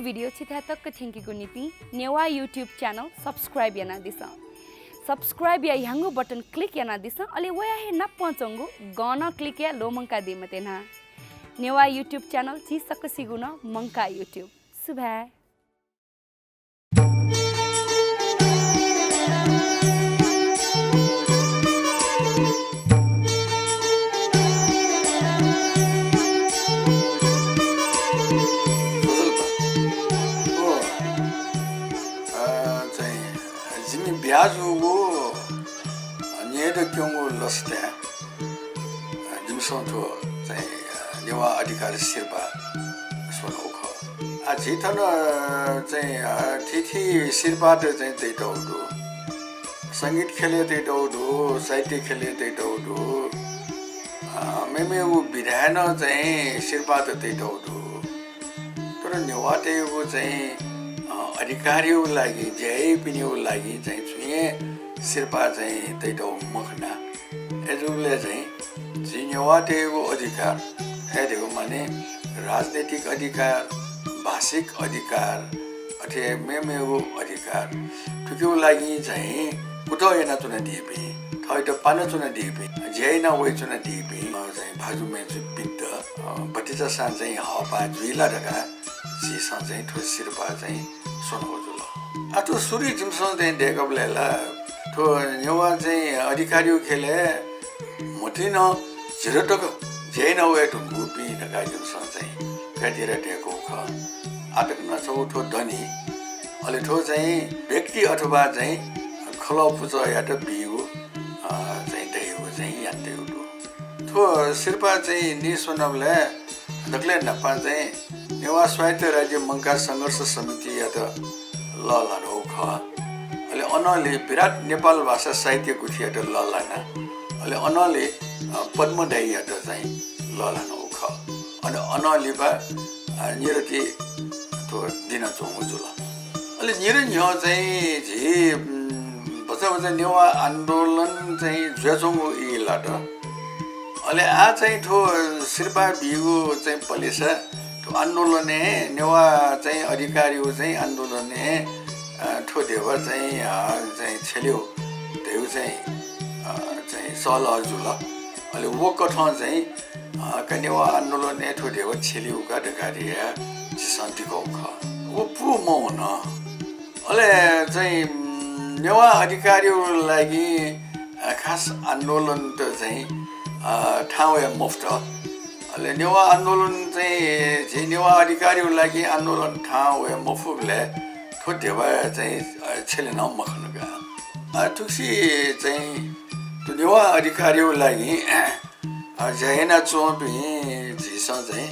video छिथातक थेंकिगु निति Newa YouTube channel subscribe याना दिसा सब्सक्राइब या यांगु बटन क्लिक याना दिसा अले वया हे न पचंगु गाना क्लिक या लो मंका दे मतेना नेवा यूट्यूब चैनल ची सक सिगुना मंका यूट्यूब सुभा biazugu nyeda kyongu loste jimson to zai newa adhikar sirba sono ko a jitana zai titi sirba de zai de do sangit khele de do saite khele de do meme u bidhana zai sirba de do तर Newa te u zai अधिकारीको लागि जय पिनेको लागि चाहिँ छुए शिर्पा चाहिँ तैटो मखना एजुले चाहिँ जिनेवाटेको अधिकार हेरेको माने राजनीतिक अधिकार भाषिक अधिकार अथे मेमेको अधिकार ठुक्यो लागि चाहिँ कुटो एना चुना दिएपि थैटो पाना चुना दिएपि जय न वइ चुना दिएपि चाहिँ भाजु मेजु पिद्द बटिचा सान चाहिँ हपा जुइला ढका सीसा चाहिँ ठो शिर्पा चाहिँ सोनो जुल आतो सुरी जिमसन चाहिँ देखबलेला तो नेवा चाहिँ अधिकारीको खेले मथिन जिरटक जैन वे तो गुपी नगा जिमसन चाहिँ कतिरा टेको ख आटक नछौ ठो धनी अले ठो चाहिँ व्यक्ति अथवा चाहिँ खलो पुज या त बिउ चाहिँ दैउ चाहिँ यान्ते उठो थो शिर्पा चाहिँ निसोनबले दक्ले नपा चाहिँ नेवा स्वायत्त राज्य मंका संघर्ष समिति या त ललानो ख अले अनले विराट नेपाल भाषा साहित्य गुठी या त ललाना अले अनले पद्मदाई या त चाहिँ ललानो ख अनि अनले बा निरति तो दिन चोङु जुल अले निर न्य चाहिँ जे बचा नेवा आन्दोलन चाहिँ ज्वेचोङु इलाट अले आ चाहिँ ठो शिर्पा बिगु चाहिँ पलेसा आन्दोलने नेवा चाहिँ अधिकारीको चाहिँ आन्दोलने ठो देव चाहिँ छेल्यो देउ चाहिँ सल जुल अहिले वो कठ चाहिँ कनेवा आन्दोलने ठो देव छेल्यो का ढकारिया शान्तिको ख वो पु म हुन अहिले चाहिँ नेवा अधिकारीको लागि खास आन्दोलन त चाहिँ ठाउँ या मुफ्त अहिले नेवा आन्दोलन चाहिँ नेवा अधिकारीको लागि आन्दोलन ठाउँ वे मफुले ठोटे भए चाहिँ छेलेन मखनगा तुसी चाहिँ त्यो नेवा अधिकारीको लागि जैना चोपी झिसा चाहिँ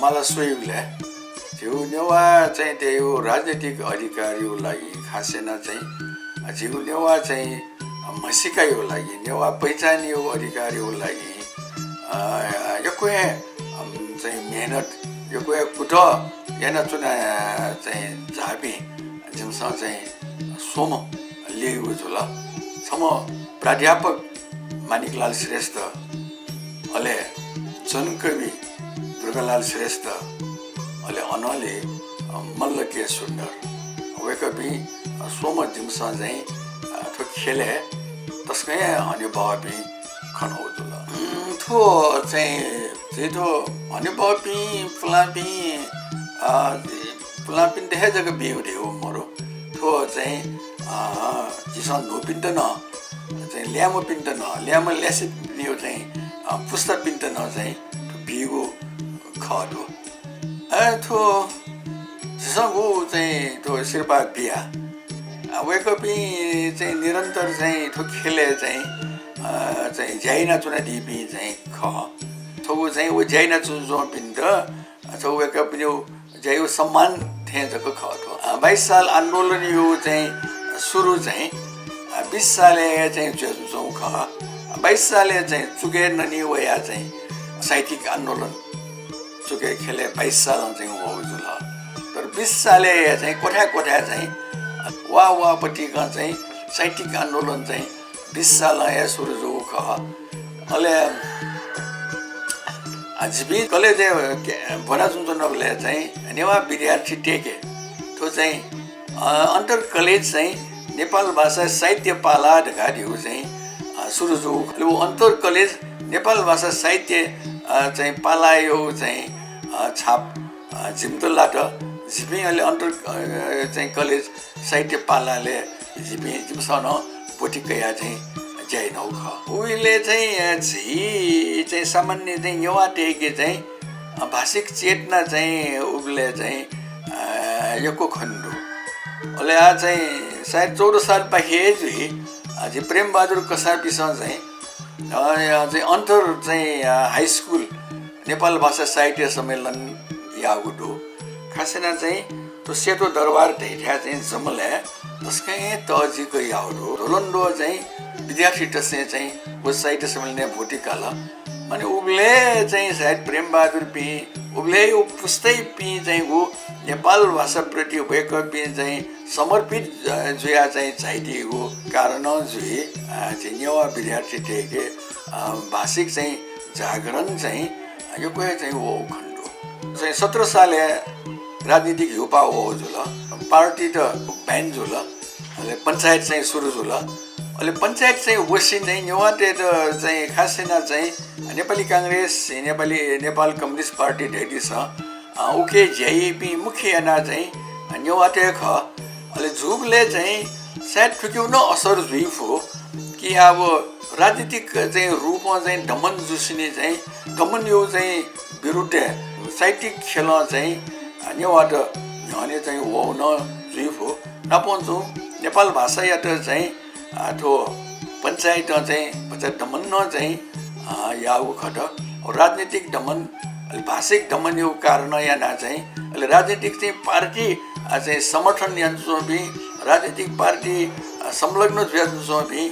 मलाई सोइले त्यो नेवा चाहिँ त्यो राजनीतिक अधिकारीको लागि खासेन चाहिँ जिउ नेवा चाहिँ मसिकाइको लागि नेवा पहिचानिएको अधिकारीको लागि यो कोही चाहिँ मेहनत यो कोही कुटो yana चुना चाहिँ झापी जिमसँग चाहिँ सोम लिएको छु ल सम प्राध्यापक मानिकलाल श्रेष्ठ अले जनकवि दुर्गालाल श्रेष्ठ अले अनले मल्लके सुन्दर वेकबी सोम जिमसँग चाहिँ ठो खेले तस्कै हने बाबी खनौ जुल थो चाहिँ जेठो हने बाबी पुलापिन देखे जग्गा बिउरे हो मरो थो चाहिँ जिसन नोपिन्त न चाहिँ ल्यामो पिन्त न ल्यामो ल्यासे बिउ चाहिँ पुस्ता पिन्त न चाहिँ बिउ खडो थो जिसको चाहिँ थो शिर्पा बिहा वेकपी चाहिँ निरन्तर चाहिँ थो खेले चाहिँ ज्याइना चुना दिपी चाहिँ ख थो चाहिँ वो ज्याइना चुजो पिन्त थो वेकपी जय सम्मान थे जको खटो 22 साल आन्दोलन यो चाहिँ सुरु चाहिँ 20 साले चाहिँ जो ख 22 साले चाहिँ चुके ननी वया चाहिँ साहित्यिक आन्दोलन चुके खेले 22 साल चाहिँ हो जुल तर 20 साले चाहिँ कोठा चाहिँ वा पटिका चाहिँ साहित्यिक आन्दोलन चाहिँ 20 साल या सुरु जो ख अले झिपी कले भना जुन चाहिँ नेवा विद्यार्थी टेके त्यो चाहिँ अन्तर कलेज चाहिँ नेपाल भाषा साहित्य पाला ढकाडियो चाहिँ सुरु जो अन्तर कलेज नेपाल भाषा साहित्य चाहिँ पालायो चाहिँ छाप झिम्तलाट झिपी अहिले अन्तर चाहिँ कलेज साहित्य पालाले झिपी झिमसन बोटिकया चाहिँ ज्याइ नौ ख उहिले चाहिँ झी चाहिँ सामान्य चाहिँ नेवा टेके चाहिँ भाषिक चेतना चाहिँ उले चाहिँ यको खण्डु अहिले चाहिँ सायद 14 साल पाखे जुई अझै प्रेमबहादुर कसापीसँग चाहिँ अन्तर चाहिँ हाई स्कुल नेपाल भाषा साहित्य सम्मेलन यागुडो खासैना चाहिँ त्यो सेतो दरबार ढैठ्या चाहिँ जमले तस्कै तजिको याउडो रोलन्डो चाहिँ विद्यार्थी टसे चाहिँ वो साहित्य सम्मेलन भोटिकाल अनि उब्ले चाहिँ सायद प्रेमबहादुर पी उब्ले पुस्तै पी चाहिँ वो नेपाल भाषाप्रति भएको पी चाहिँ समर्पित जुया चाहिँ चाहिदिएको कारण जुई चाहिँ नेवा विद्यार्थी टेके भाषिक चाहिँ जागरण चाहिँ यो कोही चाहिँ वो खण्डो चाहिँ 17 साले राजनीतिक युपा हो जुल पार्टी त ब्यान जुल अहिले पञ्चायत चाहिँ सुरु जुल अहिले पञ्चायत चाहिँ वसिन चाहिँ नेवाटे चाहिँ खासैना चाहिँ नेपाली काङ्ग्रेस नेपाल कम्युनिस्ट पार्टी ढेडी छ उके जेइपी मुखिया चाहिँ नेवाटे ख अहिले झुबले चाहिँ सायद ठुक्याउन असर जुइफ हो कि अब राजनीतिक चाहिँ रूपमा चाहिँ दमन जुसिने चाहिँ दमन यो चाहिँ विरुद्ध साहित्यिक खेल चाहिँ नेवाट झने चाहिँ हो न जुइफ हो नपाउँछु नेपाल भाषा या त चाहिँ त्यो पञ्चायत चाहिँ दमन न चाहिँ याउ खट राजनीतिक दमन भाषिक दमन यो कारण या ना चाहिँ अहिले राजनीतिक चाहिँ पार्टी चाहिँ समर्थन यान्छौँ भी राजनीतिक पार्टी संलग्न जुयान्छौँ भी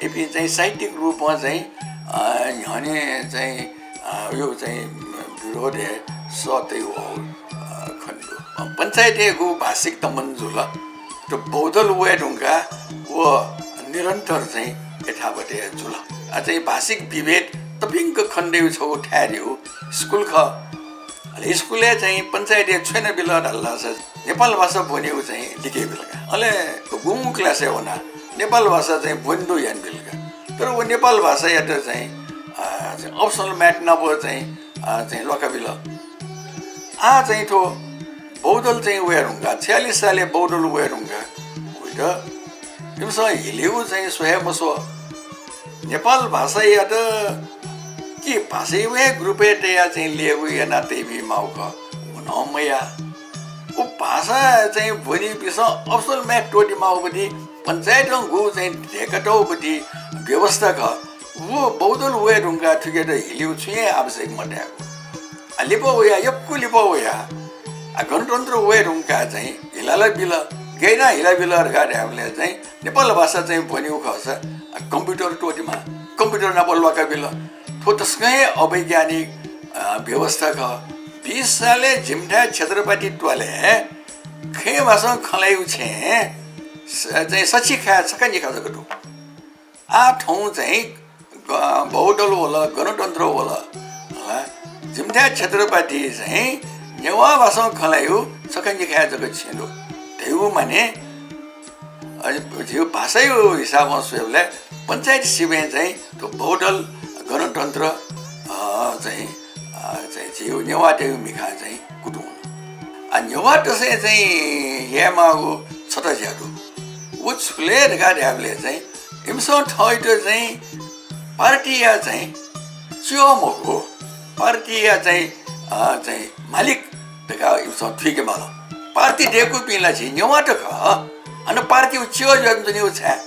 एपी चाहिँ साहित्यिक रूपमा चाहिँ हने चाहिँ यो चाहिँ विरोध सतै हो खण्डो पञ्चायतको भाषिक दमन जुल त्यो बौद्धल वे ढुङ्गा वो निरन्तर चाहिँ यथावतै जुल चाहिँ भाषिक विभेद तपिङ्क खण्डे छौ ठ्यार्यो स्कुल ख स्कुलले चाहिँ पञ्चायत छैन बिल ढल्ला छ नेपाल भाषा बोन्यो चाहिँ लिके बेलका अहिले गुम क्लास होना नेपाल भाषा चाहिँ बोन्डो यान बेलका तर वो नेपाल भाषा या त चाहिँ अप्सनल म्याट नभए चाहिँ लका बिल चाहिँ थो बौद्धल चाहिँ वेयर हुँगा 46 साले बौद्धल वेयर हुँगा उयो तिमीसँग हिलेउ चाहिँ सोहेमसो नेपाल भाषा या त के भाषै वे ग्रुपे या चाहिँ लिएको या नाते भी माउक हुनमया ऊ भाषा चाहिँ भोलि पिस अप्सल म्याट टोटी माउपट्टि पञ्चायत गु चाहिँ ढेकटौपट्टि व्यवस्था ख वो बौद्धल वे ढुङ्गा ठुकेर हिलिउ छुए आवश्यक मट्याएको लिपो उया यक्कु लिपो उया गणतन्त्र वे ढुङ्गा चाहिँ हिलाला बिल गैना हिला बिलहरू गाड्याहरूले चाहिँ नेपाल भाषा चाहिँ भनिउ खस कम्प्युटर टोटीमा कम्प्युटर नबोल्वाका बिल थो तस्कै अवैज्ञानिक व्यवस्था ख 20 साले झिमठा क्षेत्रपाती टोले खे भाषा खलाइउ छे चाहिँ सच्ची खा सकान्जी खा जगटो आ ठाउँ चाहिँ बौद्धल होला गणतन्त्र होला झिमठा क्षेत्रपाती चाहिँ नेवा भाषा खलाइउ सकान्जी खा जगत छिलो त्यही माने यो भाषा यो हिसाबमा सोले पञ्चायत सिबे चाहिँ त्यो बौद्धल गणतन्त्र चाहिँ यो नेवाटे मिखा चाहिँ कुटुङ नेवाट चाहिँ हेमा हो छटा ज्यादु वो छुले गाड्याले चाहिँ हिमसँग ठैटो चाहिँ पार्टी या चाहिँ च्योमो हो पार्टी या चाहिँ मालिक देखा हिमसँग ठिकै माल पार्टी डेको पिला चाहिँ नेवाट ख अनि पार्टी च्यो जान्छ नि छ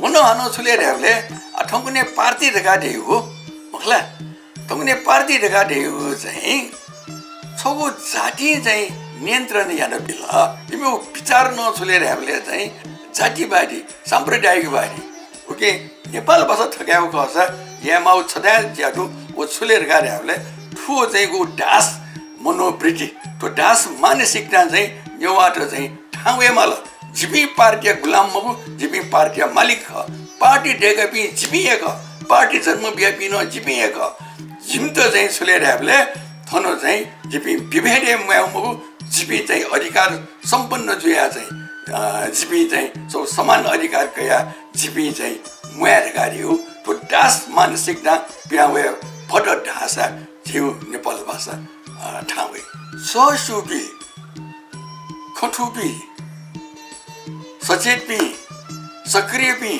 हुन हन छुले ऱ्याले ठङ्कुने पार्टी देखा देउ मखला ठङ्कुने पार्टी देखा देउ चाहिँ छगु जाति चाहिँ नियन्त्रण याद बिल तिमी विचार नछुले ऱ्याले चाहिँ जातिवादी साम्प्रदायिकवादी ओके नेपाल भाषा ठग्याउ खस यामाउ छदा ज्यादु ओ छुले ऱ्याले ठु चाहिँ गु डास मनोवृत्ति त्यो डास मानसिकता चाहिँ नेवाट चाहिँ ठाउँ माल जिपी पार्टी गुलाम मगु जिपी पार्टी मालिक ख पार्टी डेका पि जिपी एक पार्टी जन्म बिया पिन जिपी एक जिम्तो चाहिँ सुलेरहरूले थनो चाहिँ जिपी विभेदे म्याउमु जिपी चाहिँ अधिकार सम्पन्न जुया चाहिँ जिपी चाहिँ सो समान अधिकार कया जिपी चाहिँ म्यार गाडी हो तो दास मानसिकता बिहावे फट ढासा जिउ नेपाल भाषा ठाउँै ससुपी खठुपी सचेत पी सक्रिय पी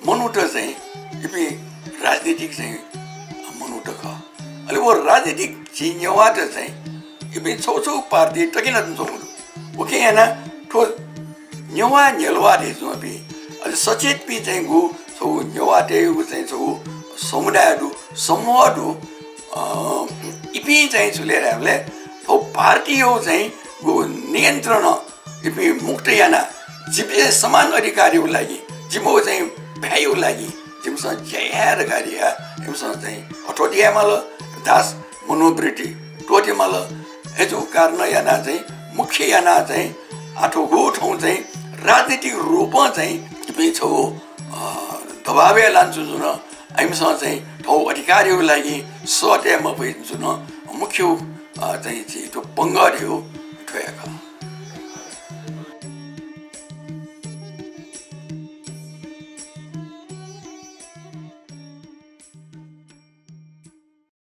मनुट चाहिँ इपी राजनीतिक चाहिँ मनुट ख अहिले वो राजनीतिक चिन्यवाट चाहिँ इपी छौ पार्टी टकिन जोंगु ओके याना ठो न्यवा न्यलवा दे जो पी अहिले सचेत पी चाहिँ गु छौ न्यवा दे गु चाहिँ छौ समुदायहरु समूहहरु इपी चाहिँ सुलेर हामीले छौ पार्टी हो चाहिँ गु नियन्त्रण इपी मुक्त याना जिपे समान अधिकारको लागि जिमो चाहिँ भ्याइको लागि जिमसँग ज्याएर गाडिया जिमसँग चाहिँ अठोटियामा ल दास मनोवृत्ति टोटीमा ल एजो कारण याना चाहिँ मुख्य याना चाहिँ आठो गो ठाउँ चाहिँ राजनीतिक रूपमा चाहिँ इपी छौ दबावे लान्छु जुन हामीसँग चाहिँ ठाउँ अधिकारको लागि सट्यामा पनि जुन मुख्य चाहिँ त्यो पङ्गरी हो ठोयाका